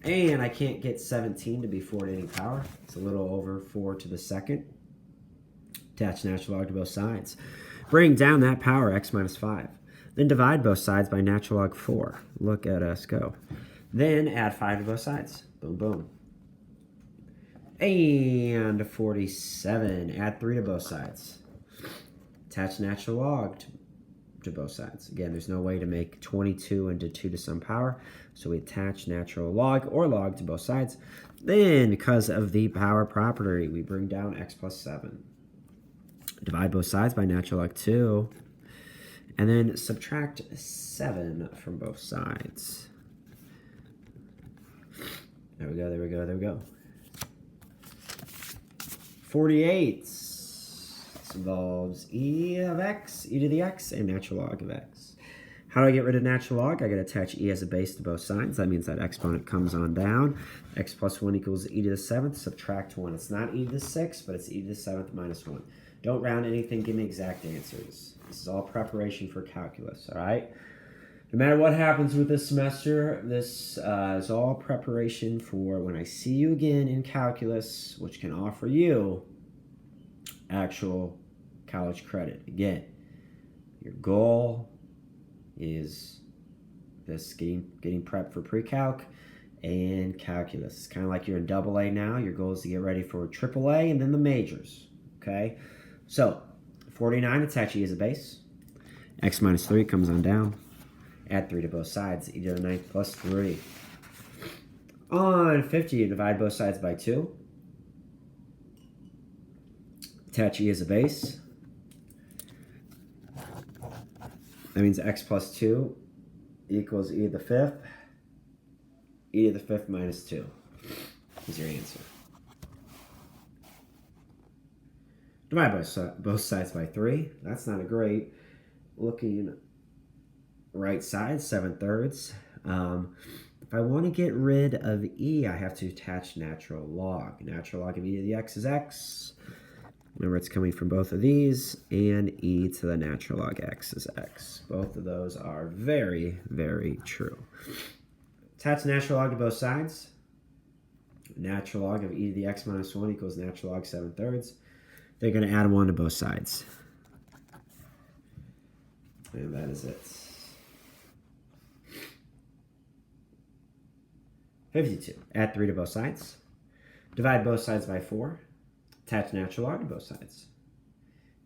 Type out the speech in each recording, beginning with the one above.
And I can't get 17 to be 4 to any power. It's a little over 4 to the second. Attach natural log to both sides. Bring down that power, x minus 5. Then divide both sides by natural log 4. Look at us go. Then add 5 to both sides. Boom, boom. And 47. Add 3 to both sides. Attach natural log to both sides. Again, there's no way to make 22 into 2 to some power, so we attach natural log or log to both sides. Then, because of the power property, we bring down x plus 7. Divide both sides by natural log 2, and then subtract 7 from both sides. There we go, there we go, there we go. 48. This involves e of x, e to the x, and natural log of x. How do I get rid of natural log? I got to attach e as a base to both sides. That means that exponent comes on down. X plus 1 equals e to the 7th. Subtract 1. It's not e to the 6th, but it's e to the 7th minus 1. Don't round anything. Give me exact answers. This is all preparation for calculus, all right? No matter what happens with this semester, this is all preparation for when I see you again in calculus, which can offer you actual college credit. Again, your goal is this getting prepped for pre-calc and calculus. It's kind of like you're in AA now. Your goal is to get ready for AAA and then the majors, okay? So, 49, attach e as a base. X minus 3 comes on down. Add 3 to both sides, e to the 9th plus 3. On 50, you divide both sides by 2. Attach e as a base. That means x plus 2 equals e to the 5th. E to the 5th minus 2 is your answer. Divide both sides by 3. That's not a great looking right side, 7/3. If I want to get rid of e, I have to attach natural log. Natural log of e to the x is x. Remember, it's coming from both of these, and e to the natural log x is x. Both of those are very, very true. Attach natural log to both sides. Natural log of e to the x minus 1 equals natural log 7/3. They're going to add 1 to both sides. And that is it. 52. Add 3 to both sides. Divide both sides by 4. Attach natural log to both sides.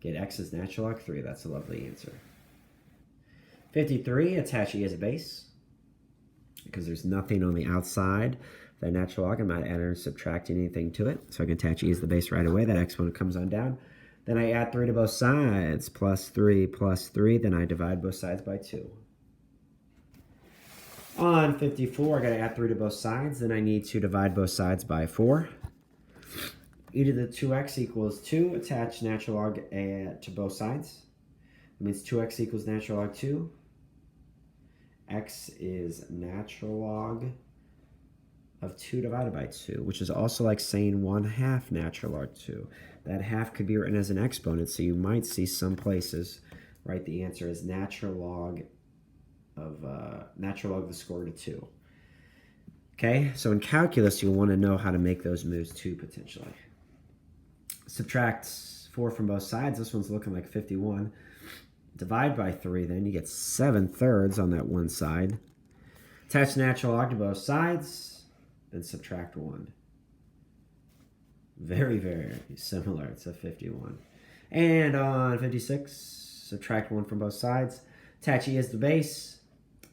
Get x as natural log 3. That's a lovely answer. 53. Attach e as a base. Because there's nothing on the outside. That natural log, I'm not adding or subtracting anything to it. So I can attach e as the base right away. That exponent comes on down. Then I add 3 to both sides. Plus 3 plus 3. Then I divide both sides by 2. On 54, I got to add 3 to both sides. Then I need to divide both sides by 4. E to the 2x equals 2. Attach natural log to both sides. That means 2x equals natural log 2. X is natural log of 2 divided by 2, which is also like saying 1/2 natural log 2. That half could be written as an exponent, so you might see some places write the answer as natural log of the square root of 2. Okay, so in calculus, you'll want to know how to make those moves too, potentially. Subtract 4 from both sides. This one's looking like 51. Divide by 3, then you get 7/3 on that one side. Attach natural log to both sides, then subtract 1. Very, very similar. It's a 51. And on 56, subtract 1 from both sides. Attach e as the base.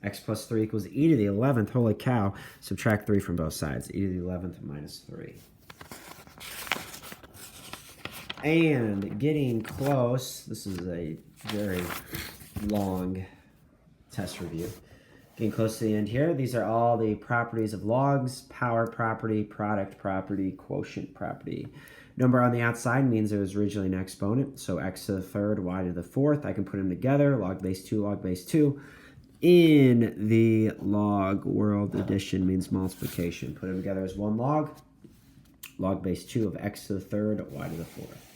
X plus 3 equals e to the 11th. Holy cow. Subtract 3 from both sides. E to the 11th minus 3. And getting close. This is a very long test review. Getting close to the end here. These are all the properties of logs: power property, product property, quotient property. Number on the outside means it was originally an exponent. So x to the 3rd, y to the 4th. I can put them together. Log base 2, log base 2. In the log world edition means multiplication. Put them together as one log. Log base 2 of x to the 3rd, y to the 4th.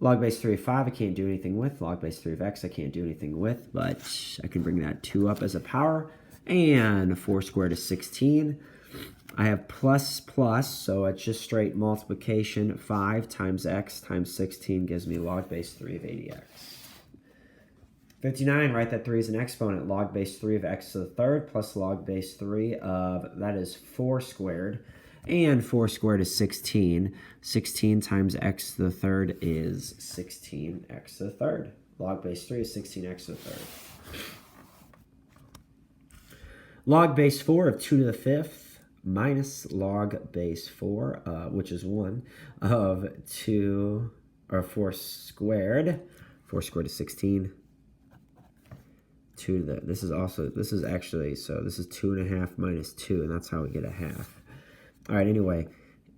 Log base 3 of 5, I can't do anything with. Log base 3 of x, I can't do anything with, but I can bring that 2 up as a power. And 4 squared is 16. I have plus plus, so it's just straight multiplication. 5 times x times 16 gives me log base 3 of 80x. 59, write that 3 is an exponent. Log base 3 of x to the third plus log base 3 of, that is 4 squared. And 4 squared is 16. 16 times x to the third is 16x to the third. Log base 3 is 16x to the third. Log base 4 of 2 to the fifth minus log base 4, which is 1, of 2, or 4 squared. 4 squared is 16. 2 to the, this is actually, so this is 2.5 minus 2, and that's how we get a half. All right, anyway,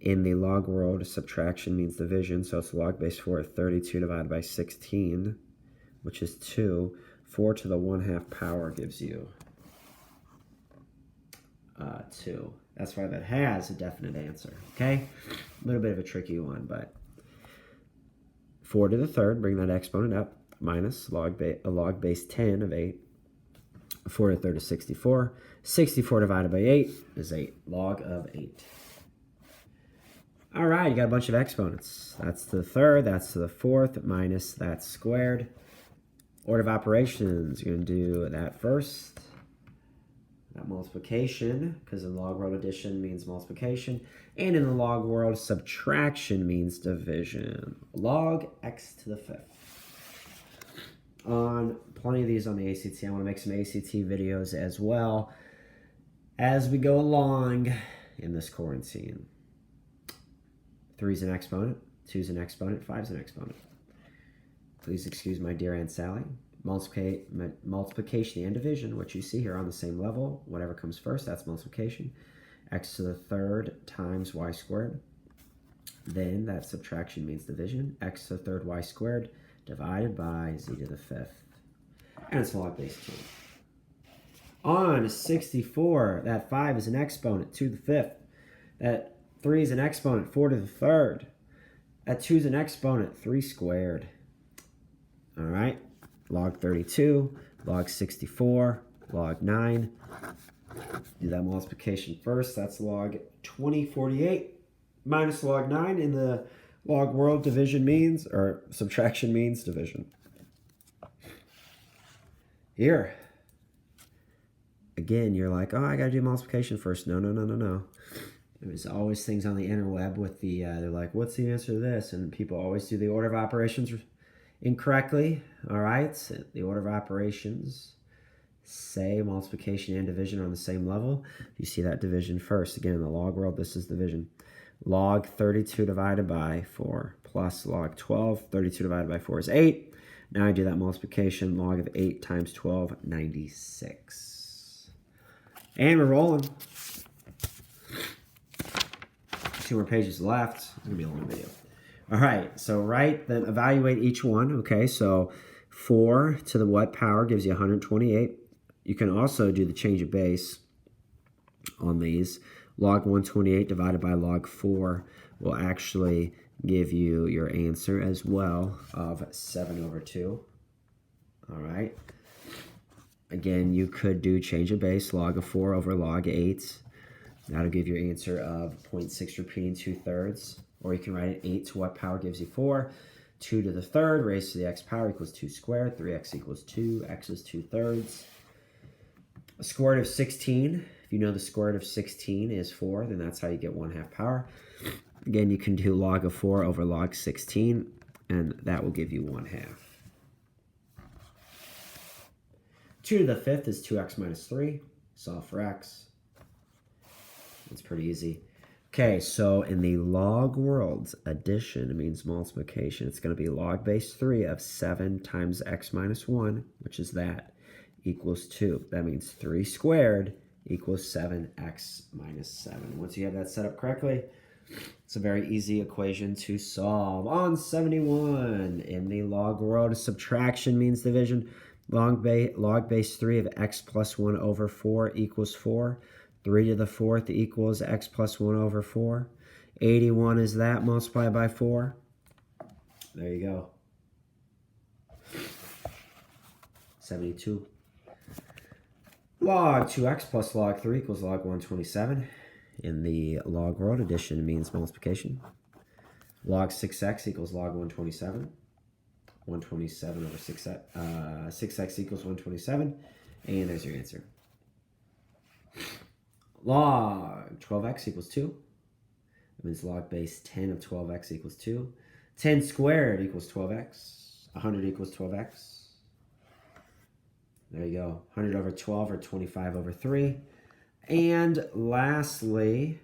in the log world, subtraction means division, so it's log base 4 of 32 divided by 16, which is 2. 4 to the 1/2 power gives you 2. That's why that has a definite answer, okay? A little bit of a tricky one, but 4 to the third, bring that exponent up, minus log base 10 of 8. 4 to the third is 64. 64 divided by 8 is 8. Log of 8. All right, you got a bunch of exponents. That's to the third, that's to the fourth, minus that squared. Order of operations, you're going to do that first. That multiplication, because in log world addition means multiplication. And in the log world, subtraction means division. Log x to the fifth. On plenty of these on the ACT. I want to make some ACT videos as well as we go along in this quarantine. 3 is an exponent, 2 is an exponent, 5 is an exponent. Please excuse my dear Aunt Sally. Multiplication and division, what you see here on the same level. Whatever comes first, that's multiplication. X to the third times y squared. Then that subtraction means division. X to the third y squared divided by z to the fifth. And it's log base 2. On 64, that 5 is an exponent, 2 to the fifth. That 3 is an exponent, 4 to the third. That 2 is an exponent, 3 squared. All right, log 32, log 64, log 9. Do that multiplication first. That's log 2048 minus log 9 in the log world. Division means, or subtraction means division. Here, again, you're like, oh, I got to do multiplication first. No, no, no, no, no. There's always things on the interweb with the, they're like, what's the answer to this? And people always do the order of operations incorrectly. All right, the order of operations say multiplication and division are on the same level. You see that division first. Again, in the log world, this is division. Log 32 divided by 4 plus log 12. 32 divided by 4 is 8. Now I do that multiplication. Log of 8 times 12, 96. And we're rolling. 2 more pages left. It's going to be a long video. All right, so then evaluate each one. Okay, so 4 to the what power gives you 128. You can also do the change of base on these. Log 128 divided by log 4 will actually give you your answer as well of 7/2. All right. Again, you could do change of base, log of 4 over log 8. That'll give your answer of 0.6 repeating 2/3. Or you can write it 8 to what power gives you 4. 2 to the third raised to the x power equals 2 squared. 3x equals 2. X is 2/3. A square root of 16. If you know the square root of 16 is 4, then that's how you get 1/2 power. Again, you can do log of 4 over log 16, and that will give you 1/2. 2 to the fifth is 2x minus 3. Solve for x. It's pretty easy. Okay, so in the log world, addition means multiplication. It's going to be log base 3 of 7 times x minus 1, which is that, equals 2. That means 3 squared equals 7x minus 7. Once you have that set up correctly, it's a very easy equation to solve. On 71, in the log world, subtraction means division. Log base 3 of x plus 1 over 4 equals 4. 3 to the fourth equals x plus 1 over 4. 81 is that multiplied by 4. There you go. 72. Log 2x plus log 3 equals log 127. In the log world, addition means multiplication. Log 6x equals log 127. 127 over 6x. 6x equals 127. And there's your answer. Log 12x equals 2. That means log base 10 of 12x equals 2. 10 squared equals 12x. 100 equals 12x. There you go. 100 over 12 or 25 over 3. And lastly,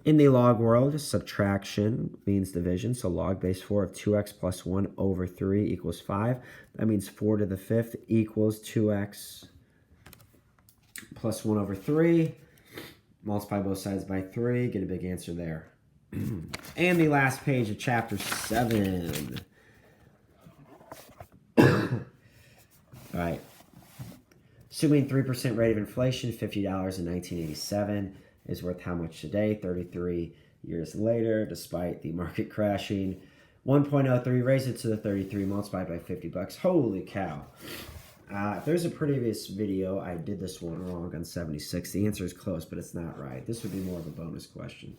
in the log world, subtraction means division. So log base 4 of 2x plus 1 over 3 equals 5. That means 4 to the 5th equals 2x plus 1 over 3. Multiply both sides by 3. Get a big answer there. And the last page of chapter 7. All right. Assuming 3% rate of inflation, $50 in 1987 is worth how much today? 33 years later, despite the market crashing. 1.03, raise it to the 33, multiplied by 50 bucks. Holy cow. If there's a previous video, I did this one wrong on 76. The answer is close, but it's not right. This would be more of a bonus question.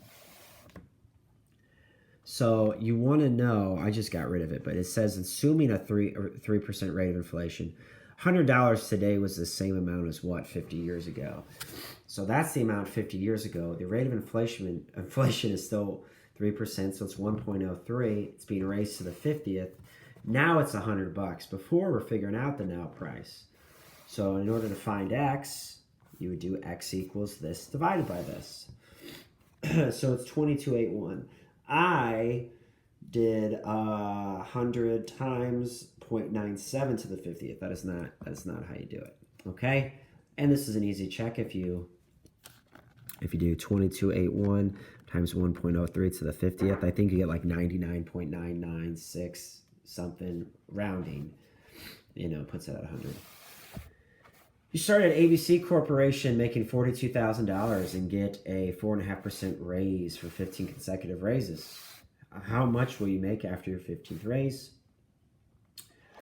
So you want to know, I just got rid of it, but it says assuming a 3% rate of inflation, $100 today was the same amount as what, 50 years ago. So that's the amount 50 years ago. The rate of inflation is still 3%, so it's 1.03. It's being raised to the 50th. Now it's $100. Before, we're figuring out the now price. So in order to find x, you would do x equals this divided by this. So it's 2281. I did 100 times 0.97 to the 50th. That is not how you do it. Okay? And this is an easy check if you do 2281 times 1.03 to the 50th. I think you get like 99.996 something rounding. You know, puts it at 100. You start at ABC Corporation making $42,000 and get a 4.5% raise for 15 consecutive raises. How much will you make after your 15th raise?